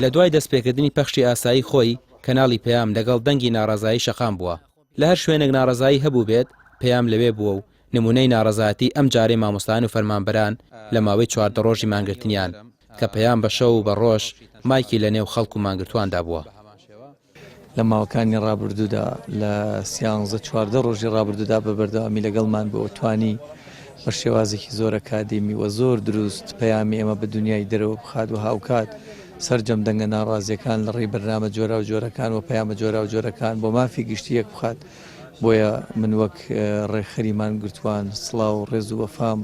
لە دوای دەستپێکردنی پەخشی ئاسایی خۆی کەناڵی پەیام لەگەڵ دەنگی ناڕەزایی شەقام بووە. لە هەر شوێنێک ناڕەزایی هەبوو بێت پەیام لەوێ بووە و نمونەی ناڕەزایەتی ئەم جارێ مامۆستایان و فەرمانبەران لە ماوەی 14 ڕۆژی مانگرتنیان کە پەیام بە شەو و بە ڕۆژ مایکی لە نێو خەڵک و مانگرتواندا بووە. لە ماوەکانی ڕابردوودا لە 13-14 ڕۆژی ڕابردوودا بە بەردەوامی لەگەڵمان بۆ توانی بە شێوازێکی زۆر ئەکادمی و زۆر دروست پەیامی ئێمە بە دنیای دەرەوە بخات و هاوکات سەرجەم دەنگە ناڕازیەکان لە ڕێی بەرنامە جۆرا و جۆرەکان و پەیامە جۆرا و جۆرەکان بۆ مافی گشتیەک بخات. بۆیە من وەک ڕێکخەریمان گرتووان سڵاو و ڕێز و وەفام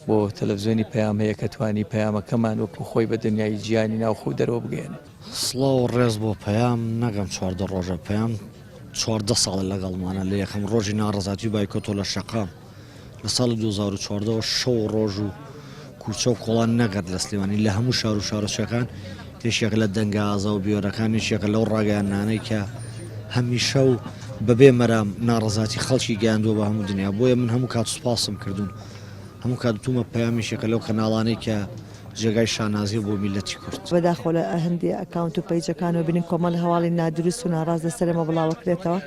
بۆ تەلەڤیزیۆنی پەیام هەیە کە توانی پەیامەکەمان وەکو خۆی بە دنیای جیهانی ناوخۆ دەرەوە بگەێنێ. سڵاو و ڕێز بۆ پەیام نەگەم 14 ڕۆژە پەیام 14 ساڵە لەگەڵمانە لە یەکەم ڕۆژی ناڕەزاتی و بایکۆتۆ لە شەقام لە ساڵی 2014 شەو ڕۆژ و کوچە و کۆڵان نەگەرد لە سلێمانی لە هەموو شار و شارۆچەکان تێشێک لە دەنگە ئازا و بیۆرەکانی شێکە لەو ڕاگەیانانەی کە هەمیشە و بەبێ مەرام ناڕەزاتی خەڵکی گەیاندووە بە هەموو دنیا. بۆیە من هەموو کات سوپاسم کردوون هەموو کات دوومە پەیامی شێکە لەو کەناڵانەی کە جێگای شانازی بۆ میلەتی کورد. بەداخۆ لە هەندی ئەکاونت و پەیجەکانەوە بینین کۆمەڵ هەواڵی نادروست و ناڕاز لەسەرمە بڵاوەکرێتەوە.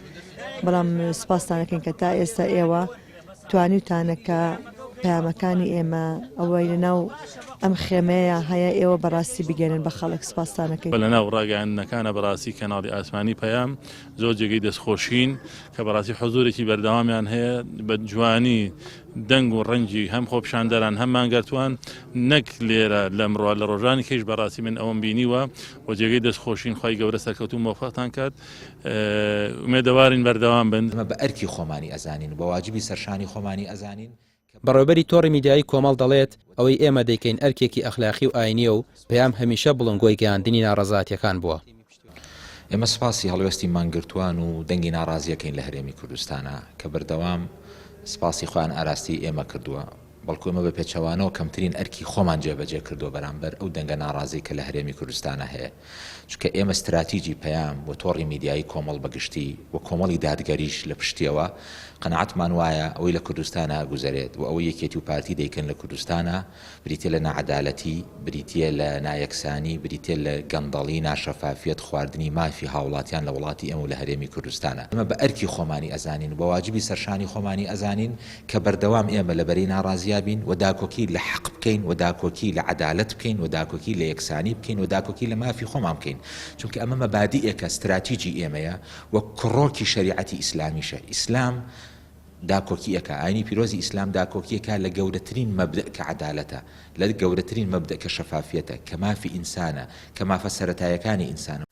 بەڵام سوپاسدانەکەین کە تا ئێستا ئێوە توانیتانەکە پەیامەکانی ئێمە ئەوەی لەناو ئەم خێمەیە هەیە ئێوە بەڕاستی بگەێنن بە خەڵک سوپاسدانەکەی. لەناو ڕاگەیاندنەکانە بەڕاستی کەناڵی ئاسمانی پەیام زۆر جێگەی دەستخۆشین کە بەڕاستی حەزورێکی بەردەوامیان هەیە بە جوانی دەنگ و ڕەنگی هەم خۆپیشاندەران هەم مانگەرتوان نەک لێرە لە مرۆڤ لە ڕۆژانی کەیش بەڕاستی من ئەوەم بینیوە و جێگەی دەستخۆشین خی گەورە سەرکەوتو مۆفەقتان کات ئومێدەوارین بەردەوام بن. بە ئەرکی خۆمانی ئەزانین بە واجبی سەرشانی خۆمانی ئەزانین. بەڕێوەبەری تۆڕی میدیایی کۆمەڵ دەڵێت ئەوەی ئێمە دەیکەین ئەرکێکی ئەخلاقی و ئاینیە و پەیام هەمیشە بڵنگۆی گەیاندنی ناڕەزاتیەکان بووە. ئێمە سپاسی هەڵوێستی مانگرتوان و دەنگی ناڕازیەکەین لە هەرێمی کوردستانە کە بەردەوام سپاسی خۆیان ئاراستی ئێمە کردووە بەڵکو ئێمە بە پێچەوانەوە کەمترین ئەرکی خۆمان جێبەجێ کردو بەرامبەر ئەو دەنگە ناڕازی کە لە هەرێمی کوردستانە هەیە. چونکە ئێمە استراتیجی پەیام بۆ تۆڕی میدیایی کۆمەڵ بەگشتی و کۆمەڵی دادگەریش لە پشتیەوە قەنەعەتمان وایە ئەوەی لە کوردستانە گوزارێت و ئەوەی یەکێتی و پارتی دەیکەن لە کوردستانە بریتە لە نەعەدالەتی، بریتە لە نایەکسانی، بریتە لە گەندەڵی ناشەفافیت خواردنی مافی هاوڵاتیان لە وڵاتی ئێمە و لە هەرێمی کوردستانە. ئێمە بە ئەرکی خۆمانی ئەزانین بە واجبی سەرشانی خۆمانی ئەزانین کە بەردەوام ئێمە لەبەرەی ناڕازیا بین و داکۆکی لە حەق بکەین و داکۆکی لە عەدالەت بکەین و داکۆکی لە یەکسانی بکەین و داکۆکی لە مافی خۆمان بکەین. چونکە ئەمە مەبادیئێکە استراتیجی ئێمەیە و کڕۆکی شەریعەتی ئیسلامیشە. ئیسلام داکۆکیەکە ئاینی پیرۆزی ئیسلام داکۆکیەکە لە گەورەترین مەبدە کە عەدالەتە، لە گەورەترین مەبدە کە شەفافیەتە، کە مافی ئینسانە، کە مافە سەرەتایەکانی ئینسانە.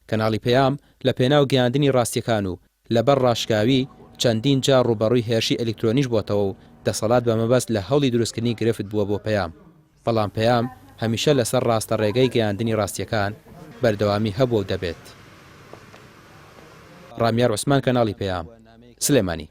کەناڵی پەیام لە پێناو گەیاندنی ڕاستیەکان و لەبەر ڕاشکاوی چەندین جار ڕوبەڕووی هێرشی ئەلکترۆنیش بۆتەوە و دەسەڵات بە مەبەست لە هەوڵی دروستکردنی گرفت بووە بۆ پەیام. بەڵام پەیام هەمیشە لەسەر ڕاستە ڕێگەی گەیاندنی ڕاستیەکان بەردەوامی هەبووە و دەبێت. ڕامیار عوسمان، کەناڵی پەیام، سلێمانی.